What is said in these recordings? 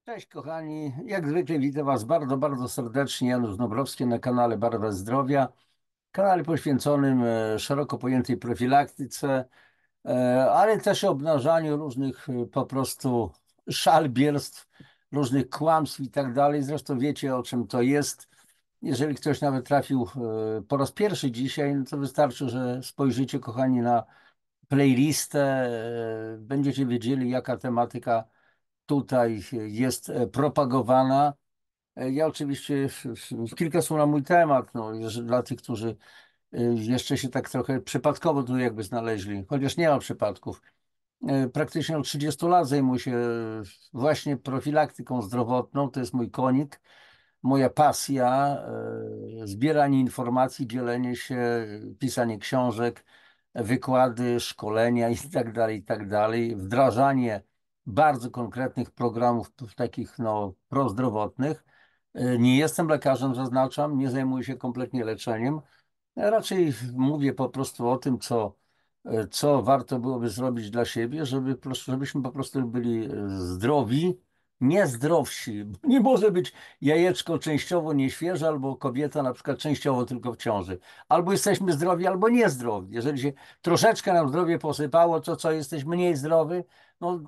Cześć kochani, jak zwykle witam Was bardzo, bardzo serdecznie. Janusz Dąbrowski na kanale Barwa Zdrowia, kanale poświęconym szeroko pojętej profilaktyce, ale też obnażaniu różnych po prostu szalbierstw, różnych kłamstw i tak dalej. Zresztą wiecie, o czym to jest. Jeżeli ktoś nawet trafił po raz pierwszy dzisiaj, no to wystarczy, że spojrzycie kochani na playlistę, będziecie wiedzieli, jaka tematyka tutaj jest propagowana. Ja oczywiście kilka słów na mój temat, no, dla tych, którzy jeszcze się tak trochę przypadkowo tu jakby znaleźli, chociaż nie ma przypadków. Praktycznie od 30 lat zajmuję się właśnie profilaktyką zdrowotną, to jest mój konik, moja pasja, zbieranie informacji, dzielenie się, pisanie książek, wykłady, szkolenia i tak dalej, wdrażanie bardzo konkretnych programów takich no, prozdrowotnych. Nie jestem lekarzem, zaznaczam, nie zajmuję się kompletnie leczeniem. Raczej mówię po prostu o tym, co warto byłoby zrobić dla siebie, żebyśmy po prostu byli zdrowi, nie zdrowsi. Bo nie może być jajeczko częściowo nieświeże, albo kobieta na przykład częściowo tylko w ciąży. Albo jesteśmy zdrowi, albo niezdrowi. Jeżeli się troszeczkę nam zdrowie posypało, to co, jesteśmy mniej zdrowi? No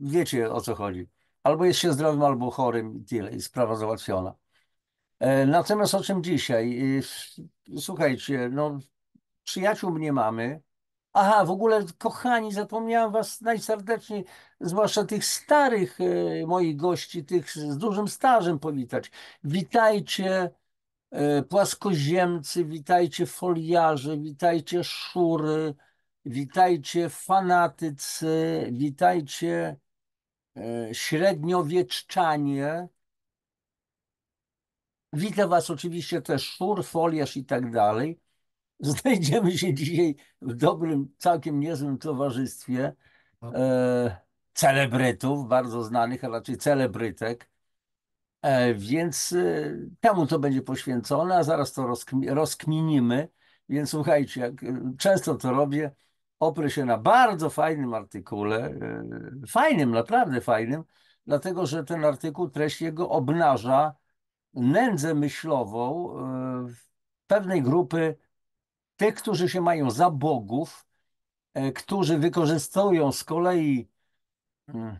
wiecie, o co chodzi. Albo jest się zdrowym, albo chorym i tyle, i sprawa załatwiona. Natomiast o czym dzisiaj? Słuchajcie, no przyjaciół nie mamy. Aha, w ogóle, kochani, zapomniałem Was najserdeczniej, zwłaszcza tych starych moich gości, tych z dużym stażem powitać. Witajcie płaskoziemcy, witajcie foliarze, witajcie szury, witajcie fanatycy, witajcie średniowieczczanie. Witam Was oczywiście też szur, foliarz i tak dalej. Znajdziemy się dzisiaj w dobrym, całkiem niezłym towarzystwie celebrytów, bardzo znanych, a raczej celebrytek. Więc temu to będzie poświęcone, a zaraz to rozkminimy. Więc słuchajcie, jak często to robię, oprę się na bardzo fajnym artykule, fajnym, naprawdę fajnym, dlatego że ten artykuł, treść jego obnaża nędzę myślową pewnej grupy tych, którzy się mają za bogów, którzy wykorzystują z kolei, mm,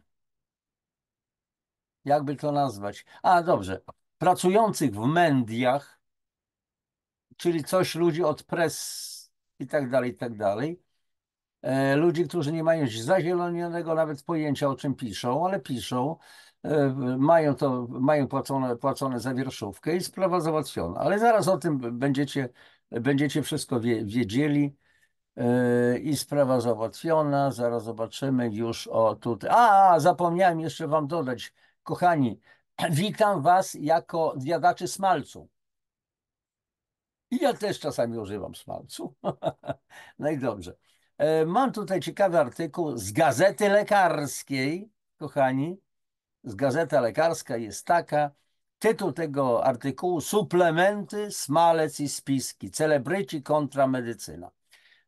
jakby to nazwać, a dobrze, pracujących w mediach, czyli coś ludzi od press i tak dalej, ludzi, którzy nie mają zazielonego nawet pojęcia, o czym piszą, ale piszą, mają płacone za wierszówkę i sprawa załatwiona. Ale zaraz o tym będziecie wszystko wiedzieli. I sprawa załatwiona. Zaraz zobaczymy już o tutaj. Zapomniałem jeszcze Wam dodać, kochani, witam Was jako zjadaczy smalcu. I ja też czasami używam smalcu. No i dobrze. Mam tutaj ciekawy artykuł z Gazety Lekarskiej, kochani. Z Gazeta Lekarska jest taka. Tytuł tego artykułu: Suplementy, smalec i spiski. Celebryci kontra medycyna.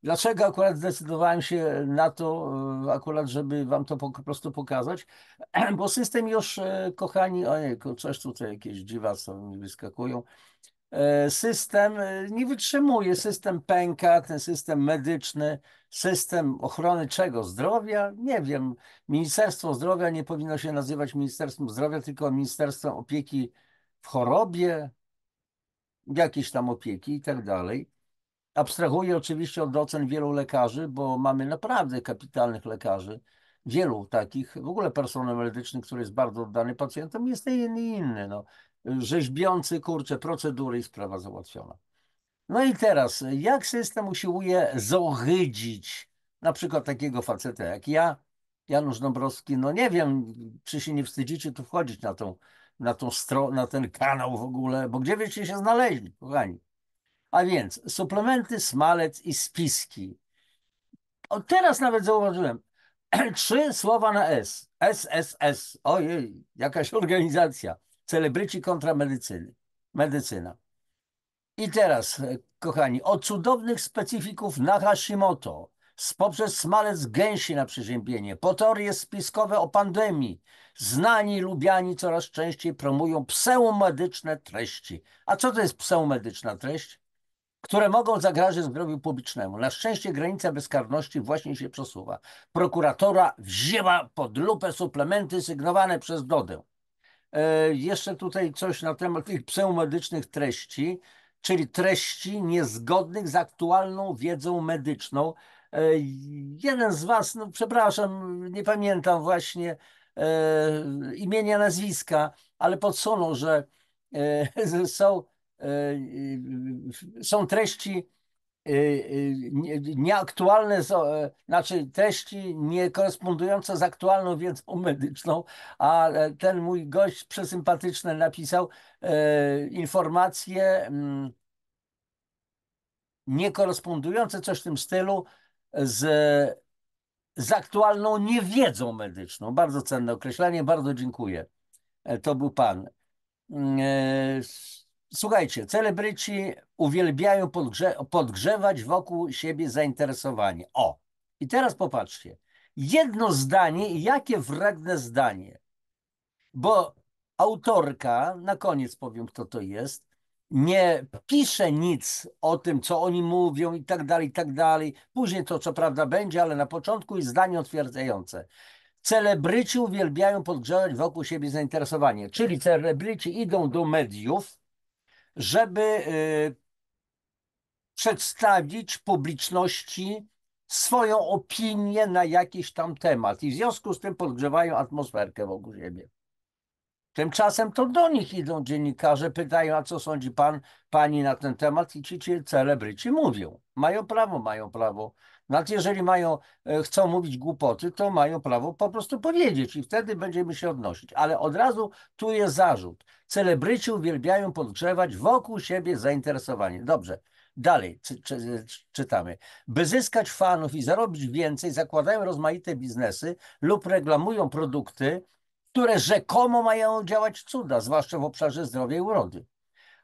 Dlaczego akurat zdecydowałem się na to, akurat żeby Wam to po prostu pokazać? Bo system już, kochani, ojejku, coś tutaj, jakieś dziwactwa mi wyskakują. System nie wytrzymuje, system pęka, ten system medyczny, system ochrony czego? Zdrowia? Nie wiem. Ministerstwo Zdrowia nie powinno się nazywać Ministerstwem Zdrowia, tylko Ministerstwem Opieki w Chorobie, jakiejś tam opieki i tak dalej. Abstrahuję oczywiście od ocen wielu lekarzy, bo mamy naprawdę kapitalnych lekarzy, wielu takich, w ogóle personel medyczny, który jest bardzo oddany pacjentom, jest inny, no. Rzeźbiący, kurczę, procedury i sprawa załatwiona. No i teraz, jak system usiłuje zohydzić na przykład takiego faceta jak ja, Janusz Dąbrowski, no nie wiem, czy się nie wstydzicie tu wchodzić na tą stronę, na ten kanał w ogóle, bo gdzie byście się znaleźli, kochani? A więc suplementy, smalec i spiski. O, teraz nawet zauważyłem. Trzy słowa na S. SSS. Ojej, jakaś organizacja. Celebryci kontra medycyny. Medycyna. I teraz, kochani, od cudownych specyfików na Hashimoto, poprzez smalec gęsi na przeziębienie, po teorie spiskowe o pandemii. Znani, lubiani coraz częściej promują pseumedyczne treści. A co to jest pseumedyczna treść? Które mogą zagrażać zdrowiu publicznemu. Na szczęście granica bezkarności właśnie się przesuwa. Prokuratora wzięła pod lupę suplementy sygnowane przez Dodę. Jeszcze tutaj coś na temat tych pseumedycznych treści, czyli treści niezgodnych z aktualną wiedzą medyczną. Jeden z Was, no przepraszam, nie pamiętam właśnie imienia, nazwiska, ale podsunął, że są, są treści nieaktualne, znaczy treści niekorespondujące z aktualną wiedzą medyczną, a ten mój gość przesympatyczny napisał informacje niekorespondujące, coś w tym stylu, z, z aktualną niewiedzą medyczną. Bardzo cenne określenie, bardzo dziękuję. To był pan. E, Słuchajcie, celebryci uwielbiają podgrzewać wokół siebie zainteresowanie. O, i teraz popatrzcie. Jedno zdanie i jakie wredne zdanie. Bo autorka, na koniec powiem, kto to jest, nie pisze nic o tym, co oni mówią i tak dalej, i tak dalej. Później to co prawda będzie, ale na początku jest zdanie otwierdzające. Celebryci uwielbiają podgrzewać wokół siebie zainteresowanie, czyli celebryci idą do mediów, żeby przedstawić publiczności swoją opinię na jakiś tam temat i w związku z tym podgrzewają atmosferkę wokół siebie. Tymczasem to do nich idą dziennikarze, pytają, a co sądzi pan, pani na ten temat i ci celebryci mówią. Mają prawo, mają prawo. Nawet jeżeli mają, chcą mówić głupoty, to mają prawo po prostu powiedzieć i wtedy będziemy się odnosić. Ale od razu tu jest zarzut. Celebryci uwielbiają podgrzewać wokół siebie zainteresowanie. Dobrze. Dalej czytamy. By zyskać fanów i zarobić więcej, zakładają rozmaite biznesy lub reklamują produkty, które rzekomo mają działać cuda, zwłaszcza w obszarze zdrowia i urody.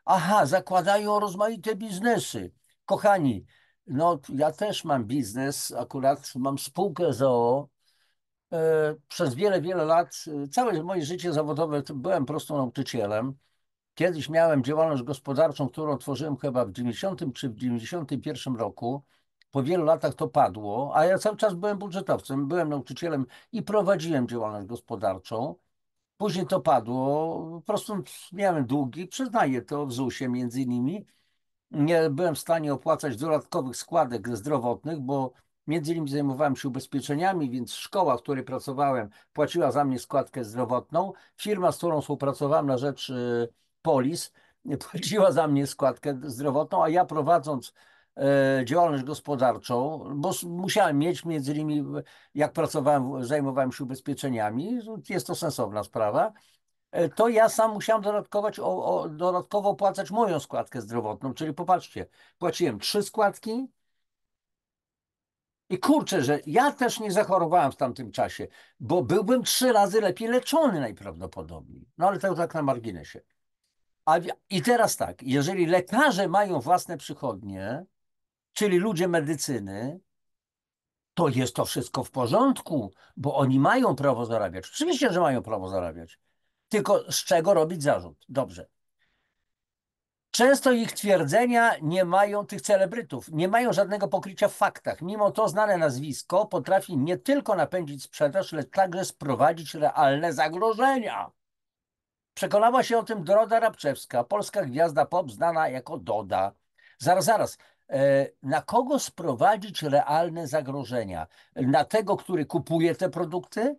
Aha, zakładają rozmaite biznesy. Kochani, no ja też mam biznes, akurat mam spółkę z o.o. Przez wiele, wiele lat, całe moje życie zawodowe byłem po prostu nauczycielem. Kiedyś miałem działalność gospodarczą, którą otworzyłem chyba w 90 czy w 91 roku. Po wielu latach to padło, a ja cały czas byłem budżetowcem, byłem nauczycielem i prowadziłem działalność gospodarczą. Później to padło, po prostu miałem długi, przyznaję to w ZUS-ie między innymi. Nie byłem w stanie opłacać dodatkowych składek zdrowotnych, bo między innymi zajmowałem się ubezpieczeniami, więc szkoła, w której pracowałem, płaciła za mnie składkę zdrowotną. Firma, z którą współpracowałem na rzecz Polis, płaciła za mnie składkę zdrowotną, a ja prowadząc działalność gospodarczą, bo musiałem mieć między innymi, jak pracowałem, zajmowałem się ubezpieczeniami, jest to sensowna sprawa, to ja sam musiałem dodatkowo opłacać moją składkę zdrowotną, czyli popatrzcie, płaciłem 3 składki i kurczę, że ja też nie zachorowałem w tamtym czasie, bo byłbym 3 razy lepiej leczony najprawdopodobniej. No ale to tak na marginesie. I teraz tak, jeżeli lekarze mają własne przychodnie, czyli ludzie medycyny, to jest to wszystko w porządku, bo oni mają prawo zarabiać. Oczywiście, że mają prawo zarabiać. Tylko z czego robić zarzut? Dobrze. Często ich twierdzenia nie mają, tych celebrytów, nie mają żadnego pokrycia w faktach. Mimo to znane nazwisko potrafi nie tylko napędzić sprzedaż, lecz także sprowadzić realne zagrożenia. Przekonała się o tym Dorota Rabczewska, polska gwiazda pop znana jako Doda. Zaraz, zaraz. Na kogo sprowadzić realne zagrożenia? Na tego, który kupuje te produkty?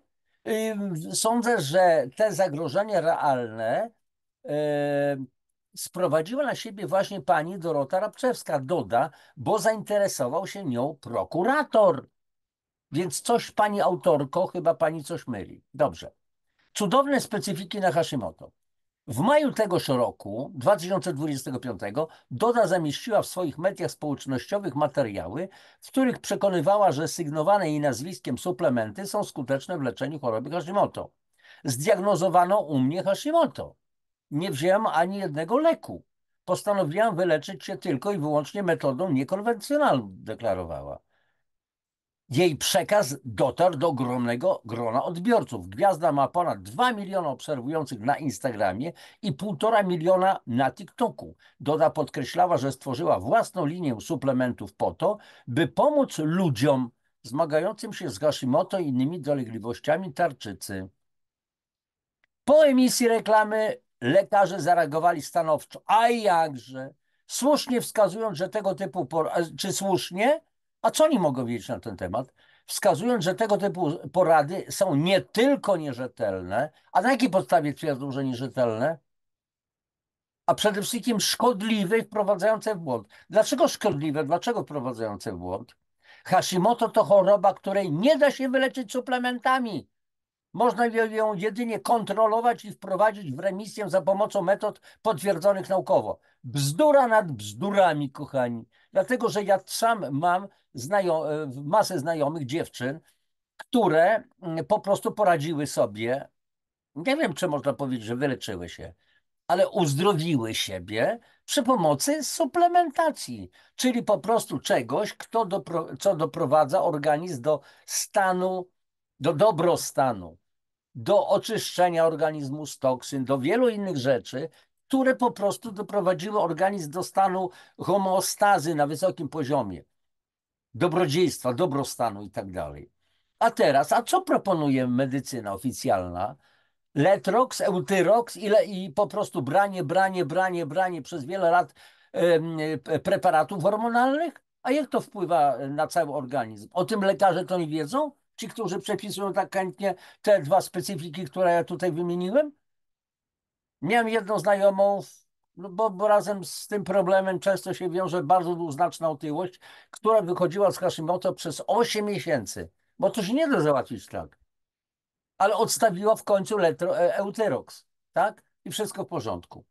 Sądzę, że te zagrożenia realne sprowadziła na siebie właśnie pani Dorota Rabczewska, Doda, bo zainteresował się nią prokurator. Więc coś, pani autorko, chyba pani coś myli. Dobrze. Cudowne specyfiki na Hashimoto. W maju tegoż roku, 2025, Doda zamieściła w swoich mediach społecznościowych materiały, w których przekonywała, że sygnowane jej nazwiskiem suplementy są skuteczne w leczeniu choroby Hashimoto. Zdiagnozowano u mnie Hashimoto. Nie wziąłem ani jednego leku. Postanowiłam wyleczyć się tylko i wyłącznie metodą niekonwencjonalną, deklarowała. Jej przekaz dotarł do ogromnego grona odbiorców. Gwiazda ma ponad 2 miliony obserwujących na Instagramie i 1,5 miliona na TikToku. Doda podkreślała, że stworzyła własną linię suplementów po to, by pomóc ludziom zmagającym się z Hashimoto i innymi dolegliwościami tarczycy. Po emisji reklamy lekarze zareagowali stanowczo. A jakże? Słusznie wskazując, że tego typu... Czy słusznie? A co oni mogą wiedzieć na ten temat? Wskazując, że tego typu porady są nie tylko nierzetelne, a na jakiej podstawie twierdzą, że nierzetelne? A przede wszystkim szkodliwe i wprowadzające w błąd. Dlaczego szkodliwe? Dlaczego wprowadzające w błąd? Hashimoto to choroba, której nie da się wyleczyć suplementami. Można ją jedynie kontrolować i wprowadzić w remisję za pomocą metod potwierdzonych naukowo. Bzdura nad bzdurami, kochani. Dlatego, że ja sam mam masę znajomych dziewczyn, które po prostu poradziły sobie. Nie wiem, czy można powiedzieć, że wyleczyły się, ale uzdrowiły siebie przy pomocy suplementacji, czyli po prostu czegoś, co doprowadza organizm do stanu, do dobrostanu, do oczyszczenia organizmu z toksyn, do wielu innych rzeczy, które po prostu doprowadziły organizm do stanu homeostazy na wysokim poziomie, dobrodziejstwa, dobrostanu i tak dalej. A teraz, co proponuje medycyna oficjalna? Letrox, Euthyrox i po prostu branie przez wiele lat preparatów hormonalnych? A jak to wpływa na cały organizm? O tym lekarze to nie wiedzą? Ci, którzy przepisują tak chętnie te dwa specyfiki, które ja tutaj wymieniłem? Miałem jedną znajomą, no bo razem z tym problemem często się wiąże bardzo znaczna otyłość, która wychodziła z Hashimoto przez 8 miesięcy, bo to się nie da załatwić tak. Ale odstawiła w końcu Euthyrox, tak? I wszystko w porządku.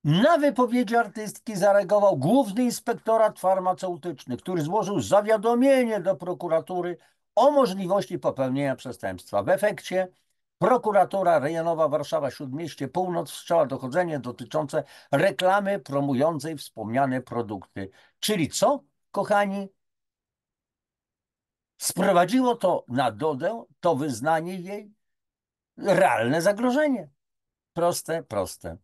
Na wypowiedzi artystki zareagował Główny Inspektorat Farmaceutyczny, który złożył zawiadomienie do prokuratury o możliwości popełnienia przestępstwa. W efekcie prokuratura rejonowa Warszawa-Śródmieście Północ wszczęła dochodzenie dotyczące reklamy promującej wspomniane produkty. Czyli co, kochani? Sprowadziło to na Dodę, to wyznanie jej, realne zagrożenie. Proste, proste.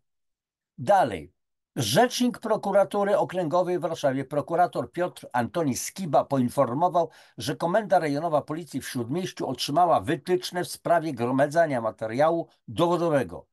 Dalej. Rzecznik prokuratury okręgowej w Warszawie, prokurator Piotr Antoni Skiba poinformował, że Komenda Rejonowa Policji w Śródmieściu otrzymała wytyczne w sprawie gromadzenia materiału dowodowego.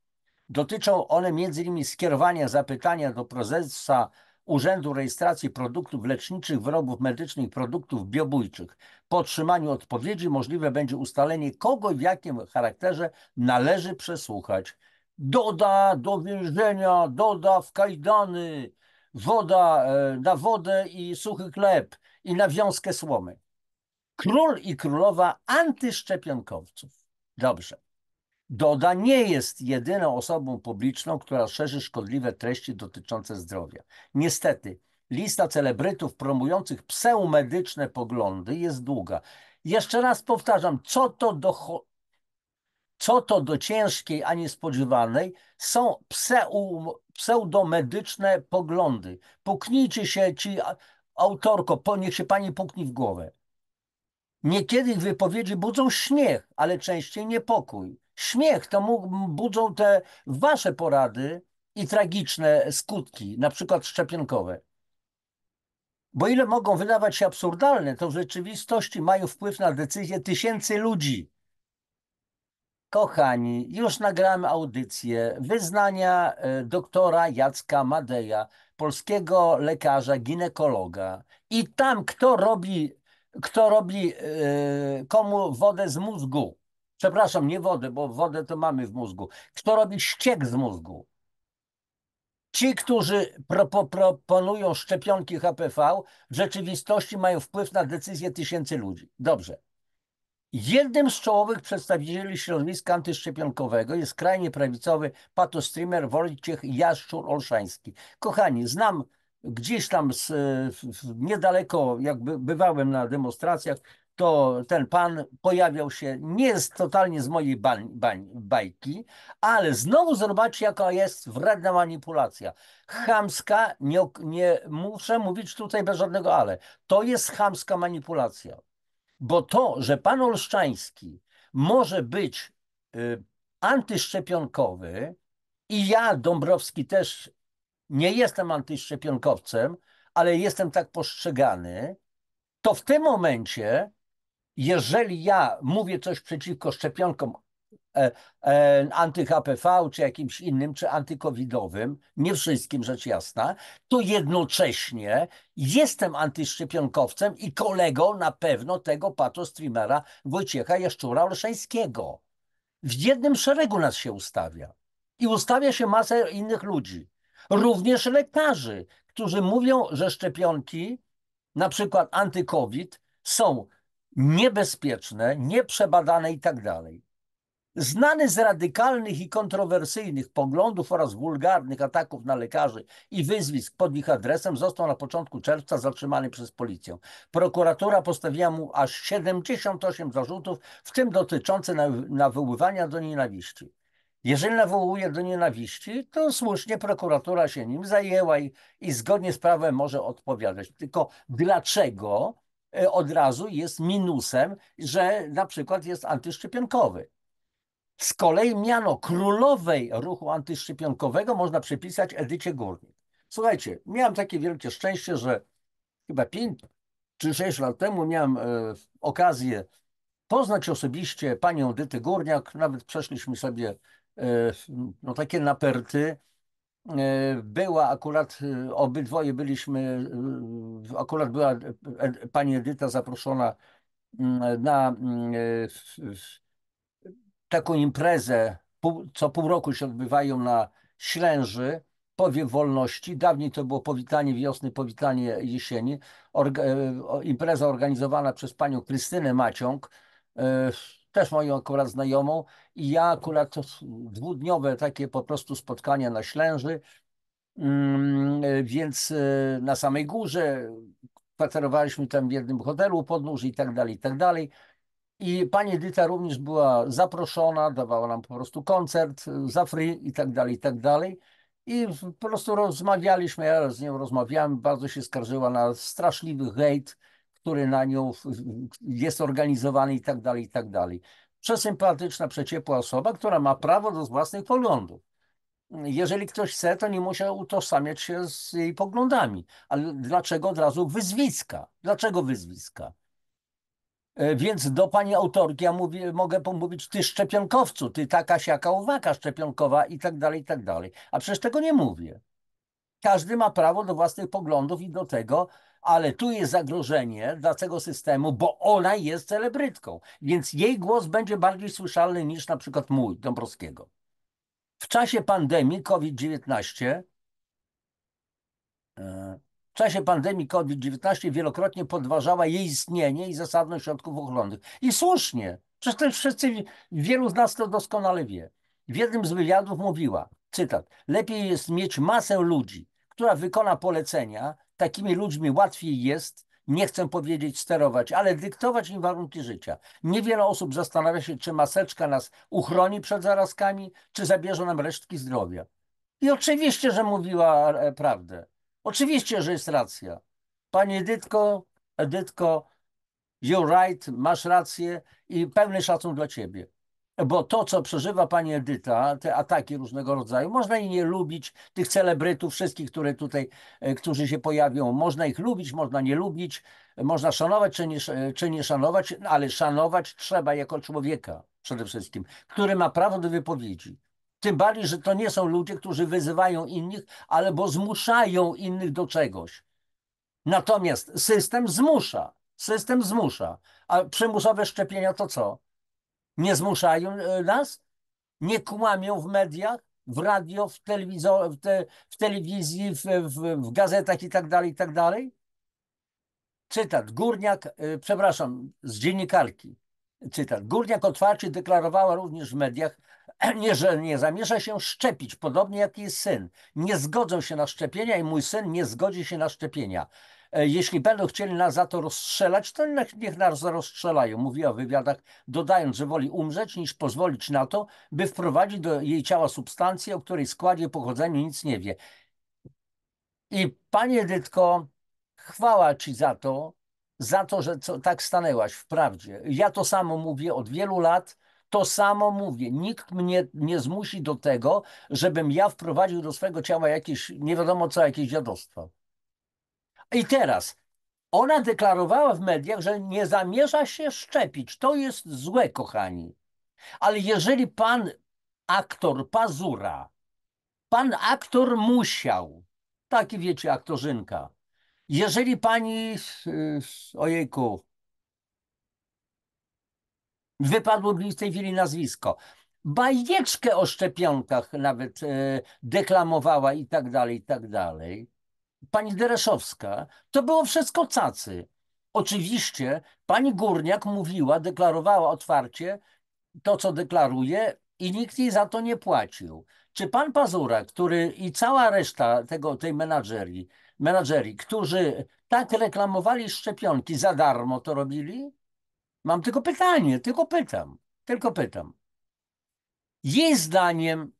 Dotyczą one m.in. skierowania zapytania do prezesa Urzędu Rejestracji Produktów Leczniczych, Wyrobów Medycznych i Produktów Biobójczych. Po otrzymaniu odpowiedzi możliwe będzie ustalenie, kogo i w jakim charakterze należy przesłuchać. Doda do więzienia, Doda w kajdany, woda na wodę i suchy chleb i na wiązkę słomy. Król i królowa antyszczepionkowców. Dobrze. Doda nie jest jedyną osobą publiczną, która szerzy szkodliwe treści dotyczące zdrowia. Niestety, lista celebrytów promujących pseumedyczne poglądy jest długa. Jeszcze raz powtarzam, co to do ciężkiej, a niespodziewanej są pseudomedyczne poglądy. Puknijcie się autorko, niech się pani puknie w głowę. Niekiedy ich wypowiedzi budzą śmiech, ale częściej niepokój. Śmiech to budzą te wasze porady i tragiczne skutki, na przykład szczepionkowe. Bo ile mogą wydawać się absurdalne, to w rzeczywistości mają wpływ na decyzje tysięcy ludzi. Kochani, już nagramy audycję wyznania doktora Jacka Madeja, polskiego lekarza, ginekologa. I tam kto robi komu wodę z mózgu. Przepraszam, nie wodę, bo wodę to mamy w mózgu. Kto robi ściek z mózgu. Ci, którzy proponują szczepionki HPV, w rzeczywistości mają wpływ na decyzje tysięcy ludzi. Dobrze. Jednym z czołowych przedstawicieli środowiska antyszczepionkowego jest skrajnie prawicowy patostreamer Wojciech Jaszczur-Olszański. Kochani, znam gdzieś tam niedaleko, jak bywałem na demonstracjach, to ten pan pojawiał się, nie jest totalnie z mojej bajki, ale znowu zobaczcie, jaka jest wredna manipulacja. Chamska, nie muszę mówić tutaj bez żadnego ale. To jest chamska manipulacja. Bo to, że pan Olsztański może być antyszczepionkowy i ja, Dąbrowski, też nie jestem antyszczepionkowcem, ale jestem tak postrzegany, to w tym momencie, jeżeli ja mówię coś przeciwko szczepionkom anty-HPV, czy jakimś innym, czy antykowidowym, nie wszystkim rzecz jasna, to jednocześnie jestem antyszczepionkowcem i kolegą na pewno tego patostreamera Wojciecha Jaszczura Olszańskiego. W jednym szeregu nas się ustawia. I ustawia się masę innych ludzi. Również lekarzy, którzy mówią, że szczepionki, na przykład anty-COVID, są niebezpieczne, nieprzebadane i tak dalej. Znany z radykalnych i kontrowersyjnych poglądów oraz wulgarnych ataków na lekarzy i wyzwisk pod ich adresem został na początku czerwca zatrzymany przez policję. Prokuratura postawiła mu aż 78 zarzutów, w tym dotyczące nawoływania do nienawiści. Jeżeli nawołuje do nienawiści, to słusznie prokuratura się nim zajęła i zgodnie z prawem może odpowiadać. Tylko dlaczego od razu jest minusem, że na przykład jest antyszczepionkowy? Z kolei miano królowej ruchu antyszczepionkowego można przypisać Edycie Górnik. Słuchajcie, miałem takie wielkie szczęście, że chyba 5 czy 6 lat temu miałem okazję poznać osobiście panią Edytę Górniak. Nawet przeszliśmy sobie no, takie naperty. Była akurat, obydwoje byliśmy, akurat była pani Edyta zaproszona na taką imprezę, co pół roku się odbywają na Ślęży, Powiew Wolności. Dawniej to było powitanie wiosny, powitanie jesieni. Impreza organizowana przez panią Krystynę Maciąg, też moją akurat znajomą. I ja akurat dwudniowe takie po prostu spotkania na Ślęży, więc na samej górze kwaterowaliśmy tam w jednym hotelu podnóż i tak dalej, i tak dalej. I pani Edyta również była zaproszona, dawała nam po prostu koncert za free i tak dalej, i tak dalej. I po prostu rozmawialiśmy, ja z nią rozmawiałem, bardzo się skarżyła na straszliwy hejt, który na nią jest organizowany i tak dalej, i tak dalej. Przesympatyczna, przeciepła osoba, która ma prawo do własnych poglądów. Jeżeli ktoś chce, to nie musi utożsamiać się z jej poglądami. Ale dlaczego od razu wyzwiska? Dlaczego wyzwiska? Więc do pani autorki ja mogę pomówić, ty szczepionkowcu, ty taka siaka uwaka szczepionkowa i tak dalej, i tak dalej. A przecież tego nie mówię. Każdy ma prawo do własnych poglądów i do tego, ale tu jest zagrożenie dla tego systemu, bo ona jest celebrytką, więc jej głos będzie bardziej słyszalny niż na przykład mój, Dąbrowskiego. W czasie pandemii COVID-19 w czasie pandemii COVID-19 wielokrotnie podważała jej istnienie i zasadność środków ochronnych. I słusznie, przecież też wielu z nas to doskonale wie. W jednym z wywiadów mówiła, cytat, lepiej jest mieć masę ludzi, która wykona polecenia, takimi ludźmi łatwiej jest, nie chcę powiedzieć sterować, ale dyktować im warunki życia. Niewiele osób zastanawia się, czy maseczka nas uchroni przed zarazkami, czy zabierze nam resztki zdrowia. I oczywiście, że mówiła prawdę. Oczywiście, że jest racja. Pani Edytko, you're right, masz rację i pełny szacun dla ciebie. Bo to, co przeżywa pani Edyta, te ataki różnego rodzaju, można i nie lubić tych celebrytów, wszystkich, którzy się pojawią. Można ich lubić, można nie lubić, można szanować czy nie szanować, ale szanować trzeba jako człowieka przede wszystkim, który ma prawo do wypowiedzi. Tym bardziej, że to nie są ludzie, którzy wyzywają innych, albo zmuszają innych do czegoś. Natomiast system zmusza. A przymusowe szczepienia to co? Nie zmuszają nas? Nie kłamią w mediach, w radio, w telewizji, w gazetach i tak dalej, i tak dalej? Cytat, Górniak, przepraszam, z dziennikarki. Cytat, Górniak otwarcie deklarowała również w mediach, że nie zamierza się szczepić, podobnie jak jej syn. Nie zgodzą się na szczepienia i mój syn nie zgodzi się na szczepienia. Jeśli będą chcieli nas za to rozstrzelać, to niech nas rozstrzelają. Mówiła w wywiadach, dodając, że woli umrzeć, niż pozwolić na to, by wprowadzić do jej ciała substancję, o której składzie i pochodzeniu nic nie wie. I Pani Edytko, chwała Ci za to, że tak stanęłaś w prawdzie. Ja to samo mówię od wielu lat, to samo mówię. Nikt mnie nie zmusi do tego, żebym ja wprowadził do swego ciała jakieś, nie wiadomo co, jakieś dziadostwo. I teraz, ona deklarowała w mediach, że nie zamierza się szczepić. To jest złe, kochani. Ale jeżeli pan aktor Pazura, pan aktor musiał, taki wiecie, aktorzynka, jeżeli pani, ojejku, wypadło mi w tej chwili nazwisko, bajeczkę o szczepionkach nawet deklamowała i tak dalej, i tak dalej. Pani Dereszowska, to było wszystko cacy. Oczywiście pani Górniak mówiła, deklarowała otwarcie to, co deklaruje i nikt jej za to nie płacił. Czy pan Pazura, który i cała reszta tej menadżerii, którzy tak reklamowali szczepionki, za darmo to robili? Mam tylko pytanie, tylko pytam. Jej zdaniem,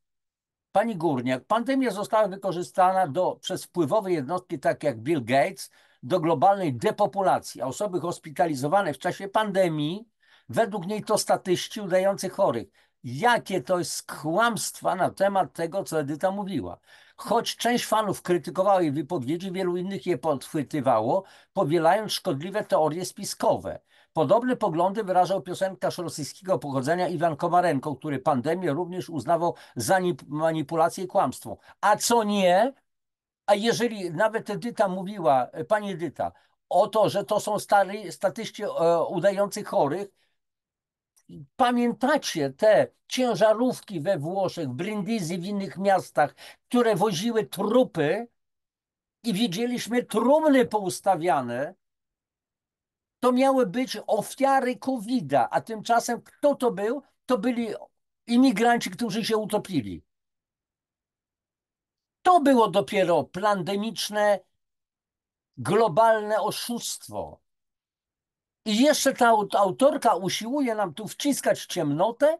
pani Górniak, pandemia została wykorzystana przez wpływowe jednostki, takie jak Bill Gates, do globalnej depopulacji, a osoby hospitalizowane w czasie pandemii, według niej to statyści udający chorych. Jakie to jest kłamstwa na temat tego, co Edyta mówiła. Choć część fanów krytykowała jej wypowiedzi, wielu innych je podchwytywało, powielając szkodliwe teorie spiskowe. Podobne poglądy wyrażał piosenkarz rosyjskiego pochodzenia Iwan Komarenko, który pandemię również uznawał za manipulację i kłamstwo. A co nie? A jeżeli nawet Edyta mówiła, pani Edyta, o to, że to są statyści udający chorych, pamiętacie te ciężarówki we Włoszech, w Brindisi, w innych miastach, które woziły trupy i widzieliśmy trumny poustawiane, to miały być ofiary COVID-a, a tymczasem kto to był? To byli imigranci, którzy się utopili. To było dopiero pandemiczne, globalne oszustwo. I jeszcze ta autorka usiłuje nam tu wciskać ciemnotę?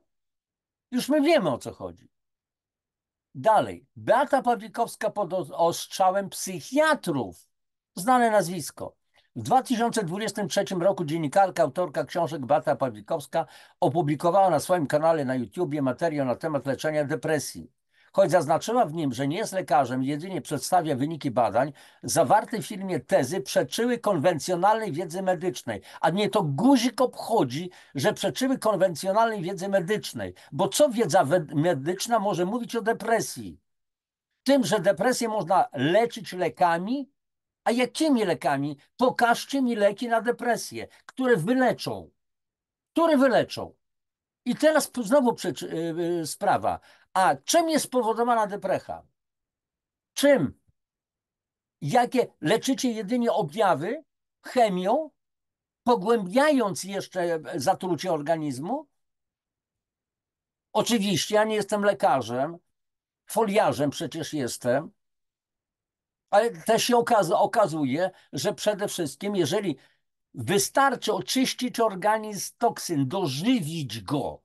Już my wiemy, o co chodzi. Dalej. Beata Pawlikowska pod ostrzałem psychiatrów. Znane nazwisko. W 2023 roku dziennikarka, autorka książek Beata Pawlikowska opublikowała na swoim kanale na YouTubie materiał na temat leczenia depresji. Choć zaznaczyła w nim, że nie jest lekarzem, jedynie przedstawia wyniki badań, zawarte w filmie tezy przeczyły konwencjonalnej wiedzy medycznej. A mnie to guzik obchodzi, że przeczyły konwencjonalnej wiedzy medycznej. Bo co wiedza medyczna może mówić o depresji? Tym, że depresję można leczyć lekami? A jakimi lekami? Pokażcie mi leki na depresję, które wyleczą. Które wyleczą. I teraz znowu sprawa. A czym jest spowodowana deprecha? Czym? Jakie leczycie jedynie objawy chemią, pogłębiając jeszcze zatrucie organizmu? Oczywiście, ja nie jestem lekarzem, foliarzem przecież jestem, ale też się okazuje, że przede wszystkim, jeżeli wystarczy oczyścić organizm z toksyn, dożywić go,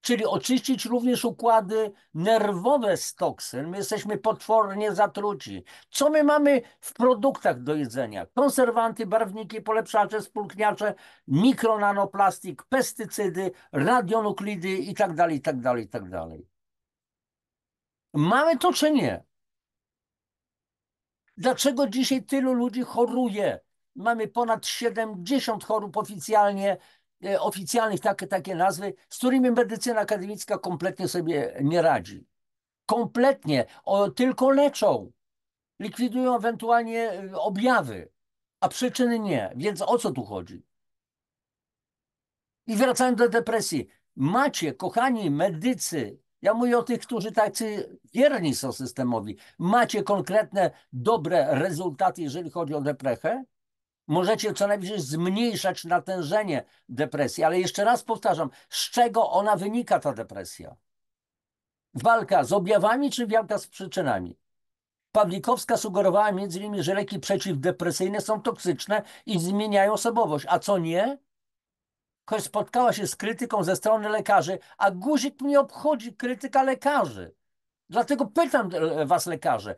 czyli oczyścić również układy nerwowe z toksyn. My jesteśmy potwornie zatruci. Co my mamy w produktach do jedzenia? Konserwanty, barwniki, polepszacze, spulchniacze, mikronanoplastik, pestycydy, radionuklidy itd., itd., itd. Mamy to czy nie? Dlaczego dzisiaj tylu ludzi choruje? Mamy ponad 70 chorób oficjalnych, takie nazwy, z którymi medycyna akademicka kompletnie sobie nie radzi. Kompletnie, tylko leczą, likwidują ewentualnie objawy, a przyczyny nie. Więc o co tu chodzi? I wracając do depresji. Macie, kochani medycy, ja mówię o tych, którzy tacy wierni są systemowi, macie konkretne, dobre rezultaty, jeżeli chodzi o deprechę? Możecie co najwyżej zmniejszać natężenie depresji, ale jeszcze raz powtarzam, z czego ona wynika, ta depresja? Walka z objawami czy walka z przyczynami? Pawlikowska sugerowała między innymi, że leki przeciwdepresyjne są toksyczne i zmieniają osobowość, a co nie? Choć spotkała się z krytyką ze strony lekarzy, a guzik mnie obchodzi krytyka lekarzy. Dlatego pytam was, lekarze,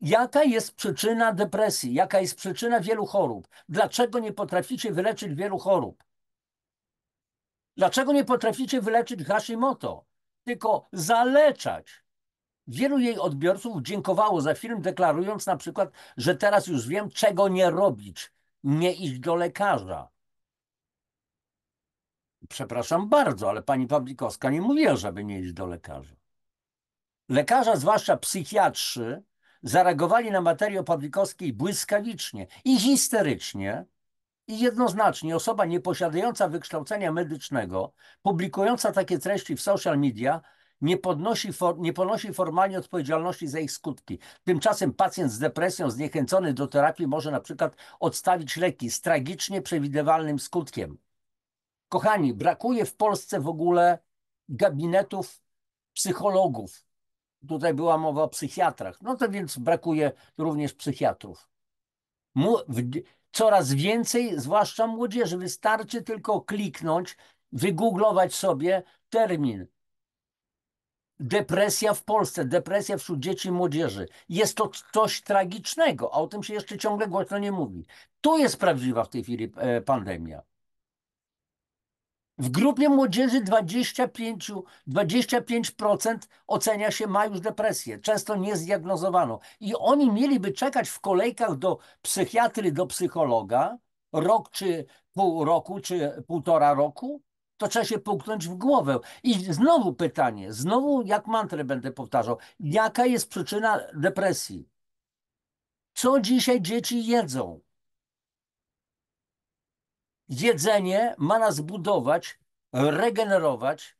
jaka jest przyczyna depresji? Jaka jest przyczyna wielu chorób? Dlaczego nie potraficie wyleczyć wielu chorób? Dlaczego nie potraficie wyleczyć Hashimoto? Tylko zaleczać. Wielu jej odbiorców dziękowało za film, deklarując na przykład, że teraz już wiem, czego nie robić. Nie iść do lekarza. Przepraszam bardzo, ale pani Pawlikowska nie mówiła, żeby nie iść do lekarza. Lekarze, zwłaszcza psychiatrzy, zareagowali na materiał Pawlikowskiej błyskawicznie i histerycznie i jednoznacznie. Osoba nieposiadająca wykształcenia medycznego, publikująca takie treści w social media, nie ponosi formalnie odpowiedzialności za ich skutki. Tymczasem pacjent z depresją zniechęcony do terapii może na przykład odstawić leki z tragicznie przewidywalnym skutkiem. Kochani, brakuje w Polsce w ogóle gabinetów psychologów. Tutaj była mowa o psychiatrach. No to więc brakuje również psychiatrów. Coraz więcej, zwłaszcza młodzieży, wystarczy tylko kliknąć, wygooglować sobie termin depresja w Polsce, depresja wśród dzieci i młodzieży. Jest to coś tragicznego, a o tym się jeszcze ciągle głośno nie mówi. Tu jest prawdziwa w tej chwili pandemia. W grupie młodzieży 25% ocenia się ma już depresję, często niezdiagnozowaną. I oni mieliby czekać w kolejkach do psychiatry, do psychologa rok, czy pół roku, czy półtora roku. To trzeba się puknąć w głowę. I znowu pytanie, znowu jak mantrę będę powtarzał, jaka jest przyczyna depresji? Co dzisiaj dzieci jedzą? Jedzenie ma nas budować, regenerować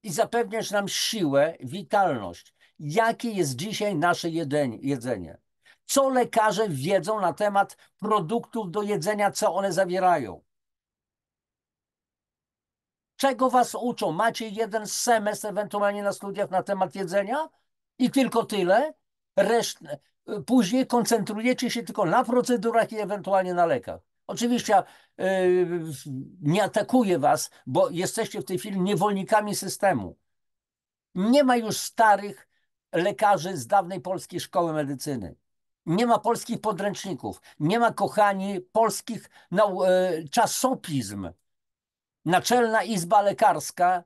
i zapewniać nam siłę, witalność. Jakie jest dzisiaj nasze jedzenie? Co lekarze wiedzą na temat produktów do jedzenia, co one zawierają? Czego was uczą? Macie jeden semestr ewentualnie na studiach na temat jedzenia i tylko tyle? Później koncentrujecie się tylko na procedurach i ewentualnie na lekach. Oczywiście nie atakuję was, bo jesteście w tej chwili niewolnikami systemu. Nie ma już starych lekarzy z dawnej polskiej szkoły medycyny. Nie ma polskich podręczników. Nie ma, kochani, polskich czasopism. Naczelna Izba Lekarska,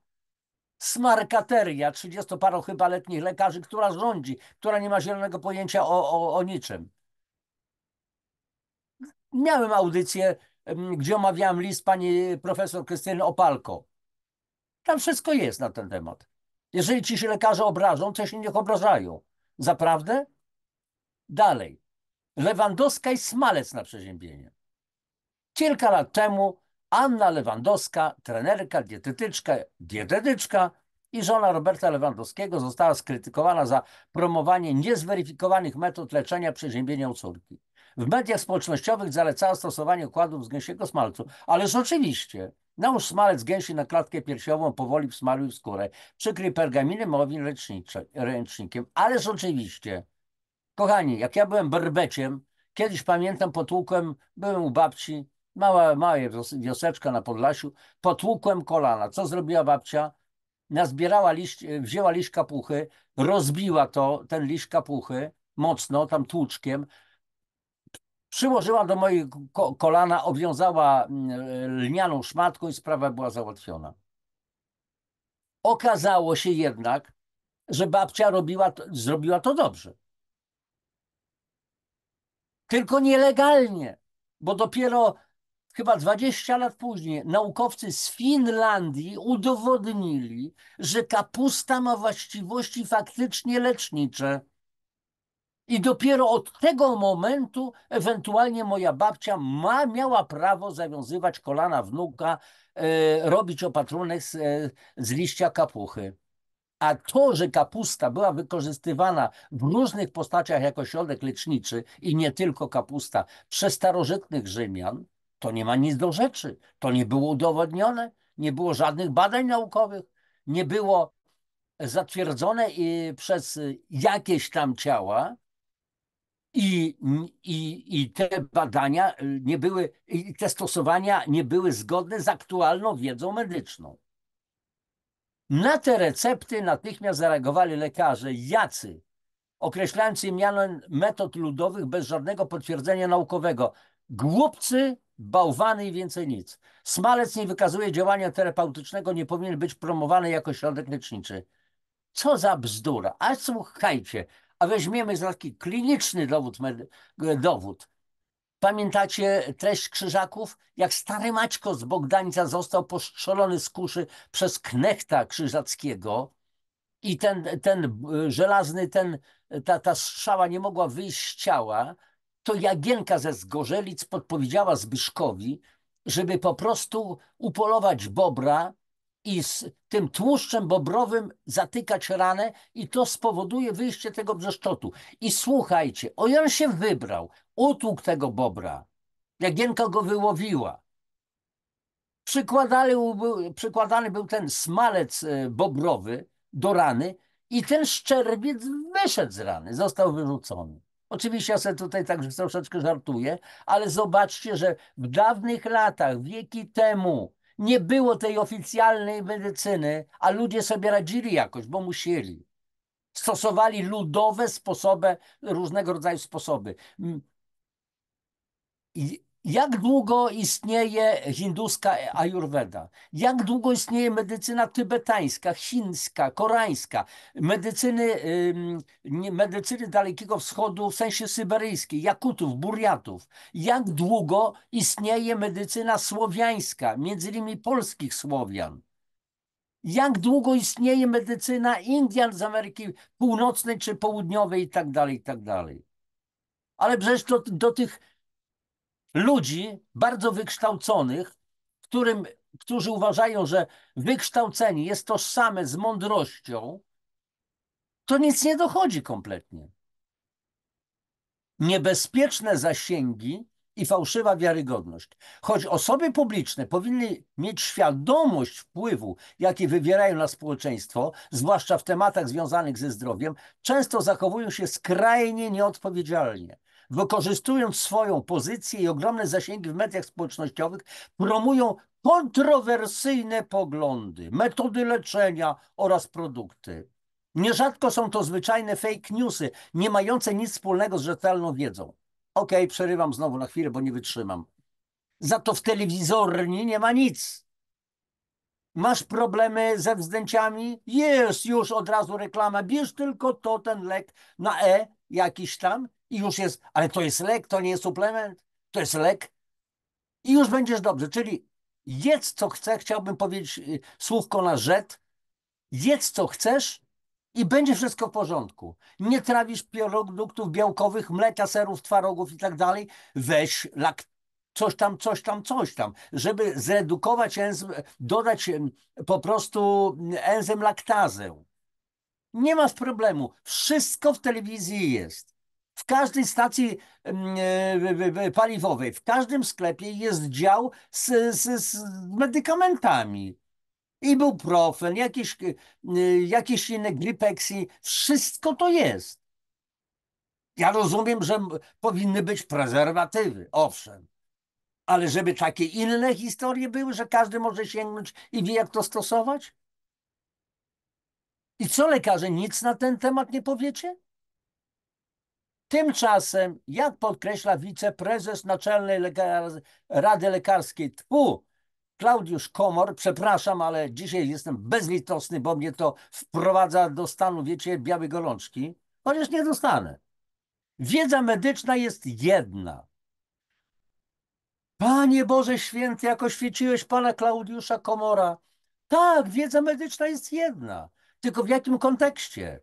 smarkateria 30-paro chyba letnich lekarzy, która rządzi, która nie ma zielonego pojęcia o niczym. Miałem audycję, gdzie omawiałem list pani profesor Krystyny Opalko. Tam wszystko jest na ten temat. Jeżeli ci się lekarze obrażą, to się niech obrażają. Zaprawdę? Dalej. Lewandowska i smalec na przeziębienie. Kilka lat temu Anna Lewandowska, trenerka, dietetyczka i żona Roberta Lewandowskiego została skrytykowana za promowanie niezweryfikowanych metod leczenia przeziębienia u córki. W mediach społecznościowych zalecała stosowanie układów z gęsiego smalcu. Ależ oczywiście, nałóż smalec gęsi na klatkę piersiową, powoli wsmaruj w skórę. Przykryj pergaminem, owin ręcznikiem. Ależ oczywiście. Kochani, jak ja byłem berbeciem, kiedyś pamiętam, byłem u babci, mała wioseczka na Podlasiu, potłukłem kolana. Co zrobiła babcia? Wzięła liść kapuchy, rozbiła ten liść kapuchy mocno, tam tłuczkiem, przyłożyła do mojego kolana, obwiązała lnianą szmatką i sprawa była załatwiona. Okazało się jednak, że babcia zrobiła to dobrze. Tylko nielegalnie, bo dopiero chyba 20 lat później naukowcy z Finlandii udowodnili, że kapusta ma właściwości faktycznie lecznicze. I dopiero od tego momentu ewentualnie moja babcia miała prawo zawiązywać kolana wnuka, robić opatrunek z liścia kapuchy. A to, że kapusta była wykorzystywana w różnych postaciach jako środek leczniczy i nie tylko kapusta przez starożytnych Rzymian, to nie ma nic do rzeczy. To nie było udowodnione, nie było żadnych badań naukowych, nie było zatwierdzone przez jakieś tam ciała, I te badania nie były, i te stosowania nie były zgodne z aktualną wiedzą medyczną. Na te recepty natychmiast zareagowali lekarze, jacy określając je mianem metod ludowych bez żadnego potwierdzenia naukowego. Głupcy, bałwany i więcej nic. Smalec nie wykazuje działania terapeutycznego, nie powinien być promowany jako środek leczniczy. Co za bzdura. A słuchajcie, a weźmiemy taki kliniczny dowód. Pamiętacie treść Krzyżaków? Jak stary Maćko z Bogdańca został postrzelony z kuszy przez knechta krzyżackiego i ten żelazny, ta strzała nie mogła wyjść z ciała, to Jagienka ze Zgorzelic podpowiedziała Zbyszkowi, żeby po prostu upolować bobra i z tym tłuszczem bobrowym zatykać ranę i to spowoduje wyjście tego brzeszczotu. I słuchajcie, on się wybrał, utłukł tego bobra. Jagienka go wyłowiła. Przykładany był ten smalec bobrowy do rany i ten szczerbiec wyszedł z rany, został wyrzucony. Oczywiście ja sobie tutaj tak troszeczkę żartuję, ale zobaczcie, że w dawnych latach, wieki temu, nie było tej oficjalnej medycyny, a ludzie sobie radzili jakoś, bo musieli. Stosowali ludowe sposoby, różnego rodzaju sposoby. Jak długo istnieje hinduska ajurweda? Jak długo istnieje medycyna tybetańska, chińska, koreańska, medycyny Dalekiego Wschodu w sensie syberyjskiej, Jakutów, Burjatów? Jak długo istnieje medycyna słowiańska, między innymi polskich Słowian? Jak długo istnieje medycyna Indian z Ameryki Północnej czy Południowej i tak dalej, i tak dalej. Ale przecież do tych ludzi bardzo wykształconych, którzy uważają, że wykształcenie jest tożsame z mądrością, to nic nie dochodzi kompletnie. Niebezpieczne zasięgi i fałszywa wiarygodność. Choć osoby publiczne powinny mieć świadomość wpływu, jaki wywierają na społeczeństwo, zwłaszcza w tematach związanych ze zdrowiem, często zachowują się skrajnie nieodpowiedzialnie. Wykorzystując swoją pozycję i ogromne zasięgi w mediach społecznościowych, promują kontrowersyjne poglądy, metody leczenia oraz produkty. Nierzadko są to zwyczajne fake newsy, nie mające nic wspólnego z rzetelną wiedzą. Okej, przerywam znowu na chwilę, bo nie wytrzymam. Za to w telewizorni nie ma nic. Masz problemy ze wzdęciami? Jest już od razu reklama. Bierz tylko to, ten lek na E jakiś tam i już jest. Ale to jest lek, to nie jest suplement. To jest lek i już będziesz dobrze. Czyli jedz co chcę, chciałbym powiedzieć słówko na rzet. Jedz co chcesz i będzie wszystko w porządku. Nie trawisz produktów białkowych, mleka, serów, twarogów i tak dalej. Weź coś tam, żeby zredukować enzym, dodać po prostu enzym laktazę. Nie masz problemu. Wszystko w telewizji jest. W każdej stacji paliwowej, w każdym sklepie jest dział z medykamentami. Ibuprofen, jakieś inne Gripexi, wszystko to jest. Ja rozumiem, że powinny być prezerwatywy, owszem, ale żeby takie inne historie były, że każdy może sięgnąć i wie, jak to stosować? I co lekarze, nic na ten temat nie powiecie? Tymczasem, jak podkreśla wiceprezes Naczelnej Rady Lekarskiej, Klaudiusz Komor, przepraszam, ale dzisiaj jestem bezlitosny, bo mnie to wprowadza do stanu, wiecie, białej gorączki, chociaż nie dostanę. Wiedza medyczna jest jedna. Panie Boże Święty, jak oświeciłeś pana Klaudiusza Komora. Tak, wiedza medyczna jest jedna. Tylko w jakim kontekście?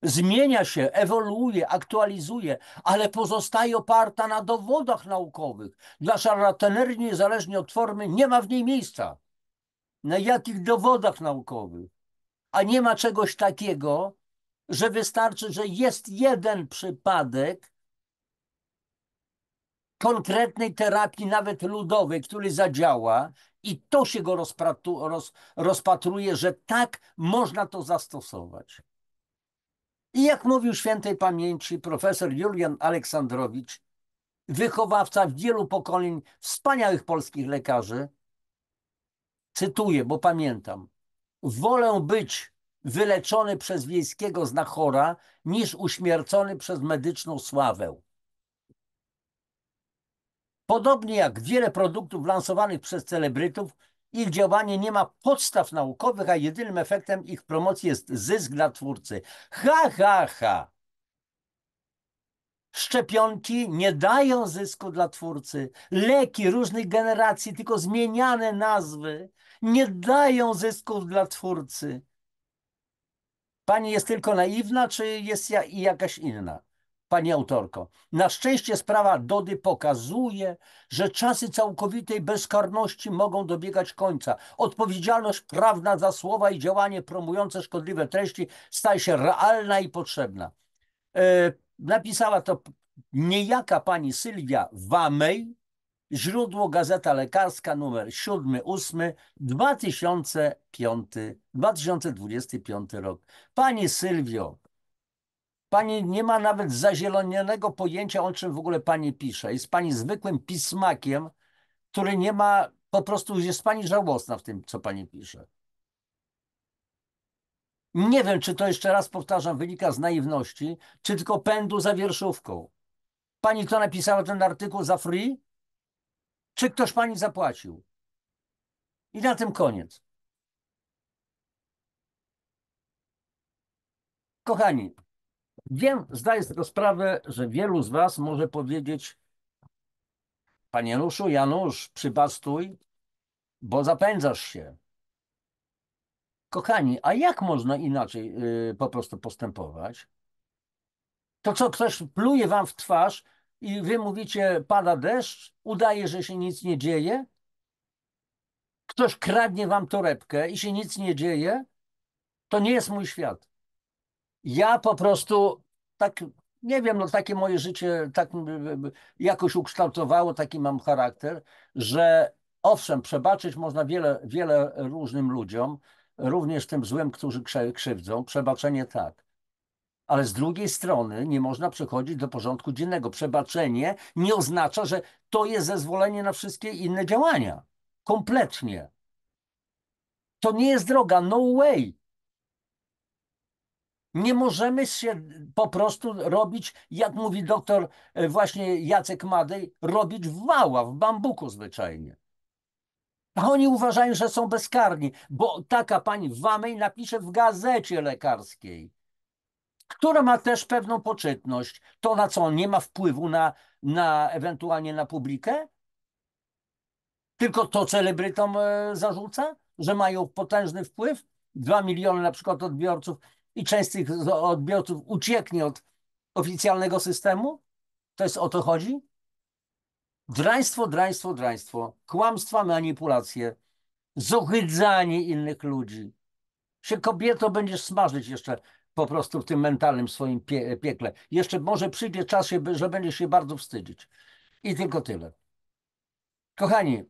Zmienia się, ewoluuje, aktualizuje, ale pozostaje oparta na dowodach naukowych. Dla szarlatanerii, niezależnie od formy, nie ma w niej miejsca. Na jakich dowodach naukowych? A nie ma czegoś takiego, że wystarczy, że jest jeden przypadek konkretnej terapii, nawet ludowej, który zadziała i to się go rozpatruje, że tak można to zastosować. I jak mówił świętej pamięci profesor Julian Aleksandrowicz, wychowawca wielu pokoleń wspaniałych polskich lekarzy, cytuję, bo pamiętam: wolę być wyleczony przez wiejskiego znachora, niż uśmiercony przez medyczną sławę. Podobnie jak wiele produktów lansowanych przez celebrytów, ich działanie nie ma podstaw naukowych, a jedynym efektem ich promocji jest zysk dla twórcy. Ha, ha, ha. Szczepionki nie dają zysku dla twórcy. Leki różnych generacji, tylko zmieniane nazwy, nie dają zysków dla twórcy. Pani jest tylko naiwna, czy jest jakaś inna? Pani autorko, na szczęście sprawa Dody pokazuje, że czasy całkowitej bezkarności mogą dobiegać końca. Odpowiedzialność prawna za słowa i działanie promujące szkodliwe treści staje się realna i potrzebna. Napisała to niejaka pani Sylwia Wamej, źródło Gazeta Lekarska, numer 7-8, 2025 rok. Pani Sylwio, pani nie ma nawet zazielonego pojęcia, o czym w ogóle pani pisze. Jest pani zwykłym pismakiem, który nie ma, po prostu jest pani żałosna w tym, co pani pisze. Nie wiem, czy to, jeszcze raz powtarzam, wynika z naiwności, czy tylko pędu za wierszówką. Pani to napisała ten artykuł za free? Czy ktoś pani zapłacił? I na tym koniec. Kochani, wiem, zdaję sobie sprawę, że wielu z was może powiedzieć: panie Januszu, Janusz, przybastuj, bo zapędzasz się. Kochani, a jak można inaczej po prostu postępować? To co, ktoś pluje wam w twarz i wy mówicie: pada deszcz, udaje, że się nic nie dzieje? Ktoś kradnie wam torebkę i się nic nie dzieje? To nie jest mój świat. Ja po prostu tak, nie wiem, no takie moje życie tak jakoś ukształtowało, taki mam charakter, że owszem, przebaczyć można wiele różnym ludziom, również tym złym, którzy krzywdzą, przebaczenie tak. Ale z drugiej strony nie można przechodzić do porządku dziennego. Przebaczenie nie oznacza, że to jest zezwolenie na wszystkie inne działania. Kompletnie. To nie jest droga, no way. Nie możemy się po prostu robić, jak mówi doktor właśnie Jacek Madej, robić wała w bambuku zwyczajnie. A oni uważają, że są bezkarni, bo taka pani Wamej napisze w gazecie lekarskiej, która ma też pewną poczytność. To na co, on nie ma wpływu na ewentualnie na publikę? Tylko to celebrytom zarzuca, że mają potężny wpływ? 2 miliony na przykład odbiorców i część z tych odbiorców ucieknie od oficjalnego systemu? To jest, o to chodzi? Draństwo, draństwo, draństwo, kłamstwa, manipulacje, zohydzanie innych ludzi. Się kobieto będziesz smażyć jeszcze po prostu w tym mentalnym swoim piekle. Jeszcze może przyjdzie czas, że będziesz się bardzo wstydzić. I tylko tyle. Kochani,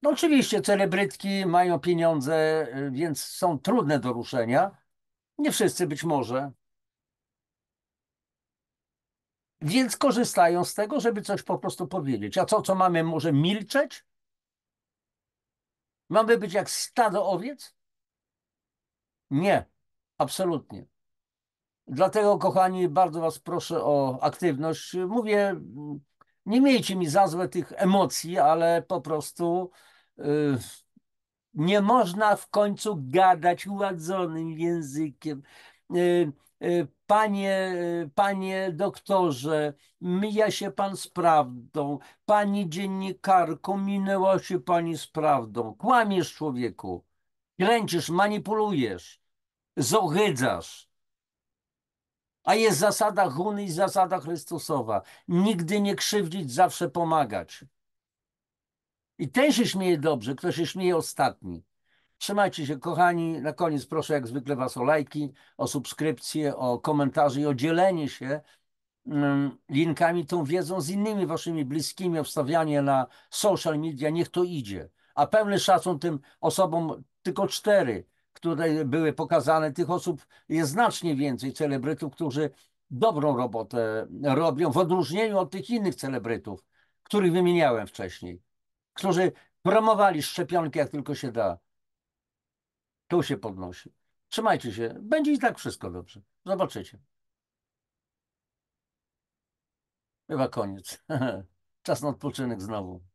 no oczywiście celebrytki mają pieniądze, więc są trudne do ruszenia. Nie wszyscy być może. Więc korzystają z tego, żeby coś po prostu powiedzieć. A co mamy, może milczeć? Mamy być jak stado owiec? Nie, absolutnie. Dlatego, kochani, bardzo was proszę o aktywność. Mówię, nie miejcie mi za złe tych emocji, ale po prostu nie można w końcu gadać ładzonym językiem. Panie doktorze, mija się pan z prawdą. Pani dziennikarko, minęła się pani z prawdą. Kłamiesz, człowieku. Kręcisz, manipulujesz, zohydzasz. A jest zasada Huny i zasada Chrystusowa. Nigdy nie krzywdzić, zawsze pomagać. I ten się śmieje dobrze, kto się śmieje ostatni. Trzymajcie się, kochani. Na koniec proszę jak zwykle was o lajki, o subskrypcje, o komentarze i o dzielenie się linkami, tą wiedzą z innymi waszymi bliskimi, o wstawianie na social media. Niech to idzie. A pełny szacun tym osobom, tylko 4, które były pokazane. Tych osób jest znacznie więcej, celebrytów, którzy dobrą robotę robią, w odróżnieniu od tych innych celebrytów, których wymieniałem wcześniej, którzy promowali szczepionki jak tylko się da. Tu się podnosi. Trzymajcie się. Będzie i tak wszystko dobrze. Zobaczycie. Chyba koniec. Czas na odpoczynek znowu.